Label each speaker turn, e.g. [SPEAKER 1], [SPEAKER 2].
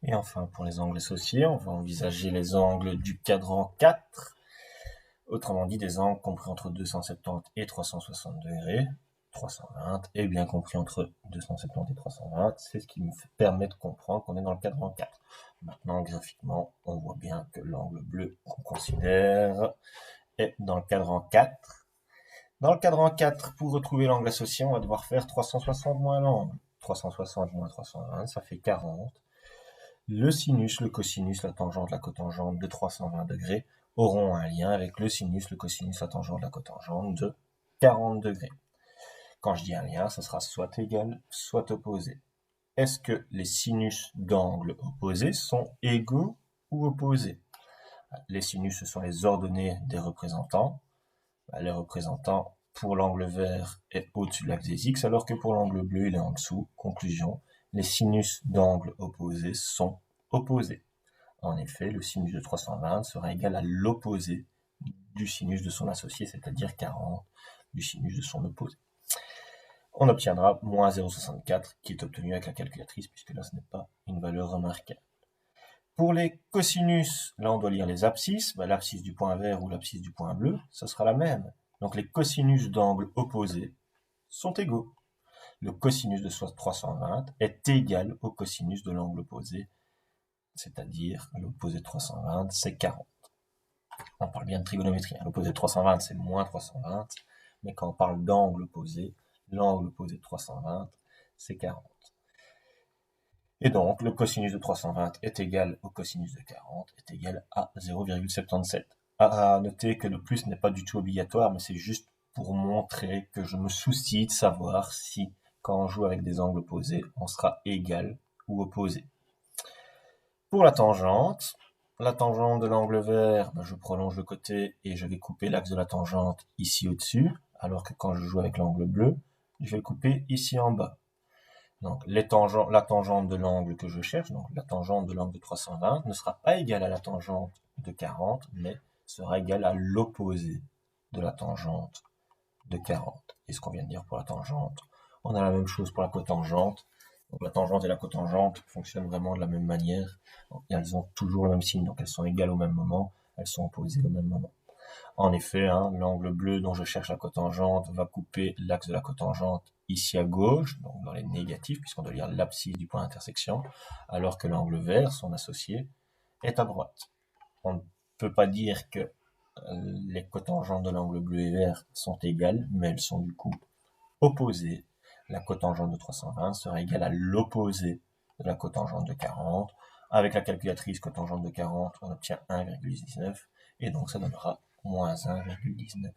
[SPEAKER 1] Et enfin, pour les angles associés, on va envisager les angles du cadran 4, autrement dit des angles compris entre 270 et 360 degrés, 320, et bien compris entre 270 et 320, c'est ce qui me permet de comprendre qu'on est dans le cadran 4. Maintenant, graphiquement, on voit bien que l'angle bleu qu'on considère est dans le cadran 4. Dans le cadran 4, pour retrouver l'angle associé, on va devoir faire 360 moins l'angle. 360 moins 320, ça fait 40. Le sinus, le cosinus, la tangente, la cotangente de 320 degrés auront un lien avec le sinus, le cosinus, la tangente, la cotangente de 40 degrés. Quand je dis un lien, ce sera soit égal, soit opposé. Est-ce que les sinus d'angles opposés sont égaux ou opposés? Les sinus, ce sont les ordonnées des représentants. Les représentants pour l'angle vert est au-dessus de l'axe des X, alors que pour l'angle bleu, il est en dessous. Conclusion, les sinus d'angles opposés sont opposés. En effet, le sinus de 320 sera égal à l'opposé du sinus de son associé, c'est-à-dire 40 du sinus de son opposé. On obtiendra moins 0,64 qui est obtenu avec la calculatrice, puisque là, ce n'est pas une valeur remarquable. Pour les cosinus, là, on doit lire les abscisses. L'abscisse du point vert ou l'abscisse du point bleu, ce sera la même. Donc, les cosinus d'angles opposés sont égaux. Le cosinus de 320 est égal au cosinus de l'angle opposé, c'est-à-dire l'opposé de 320, c'est 40. On parle bien de trigonométrie. L'opposé de 320, c'est moins 320, mais quand on parle d'angle opposé, l'angle opposé de 320, c'est 40. Et donc, le cosinus de 320 est égal au cosinus de 40, est égal à 0,77. À noter que le plus n'est pas du tout obligatoire, mais c'est juste pour montrer que je me soucie de savoir si, quand on joue avec des angles opposés, on sera égal ou opposé. Pour la tangente de l'angle vert, je prolonge le côté et je vais couper l'axe de la tangente ici au-dessus, alors que quand je joue avec l'angle bleu, je vais le couper ici en bas. Donc, la tangente de l'angle que je cherche, donc la tangente de l'angle de 320, ne sera pas égale à la tangente de 40, mais sera égale à l'opposé de la tangente de 40. Et ce qu'on vient de dire pour la tangente, on a la même chose pour la cotangente. Donc, la tangente et la cotangente fonctionnent vraiment de la même manière. Donc, elles ont toujours le même signe, donc elles sont égales au même moment, elles sont opposées au même moment. En effet, l'angle bleu dont je cherche la cotangente va couper l'axe de la cotangente ici à gauche, donc dans les négatifs, puisqu'on doit lire l'abscisse du point d'intersection, alors que l'angle vert, son associé, est à droite. On ne peut pas dire que les cotangentes de l'angle bleu et vert sont égales, mais elles sont du coup opposées. La cotangente de 320 sera égale à l'opposé de la cotangente de 40. Avec la calculatrice cotangente de 40, on obtient 1,19, et donc ça donnera moins 1,19.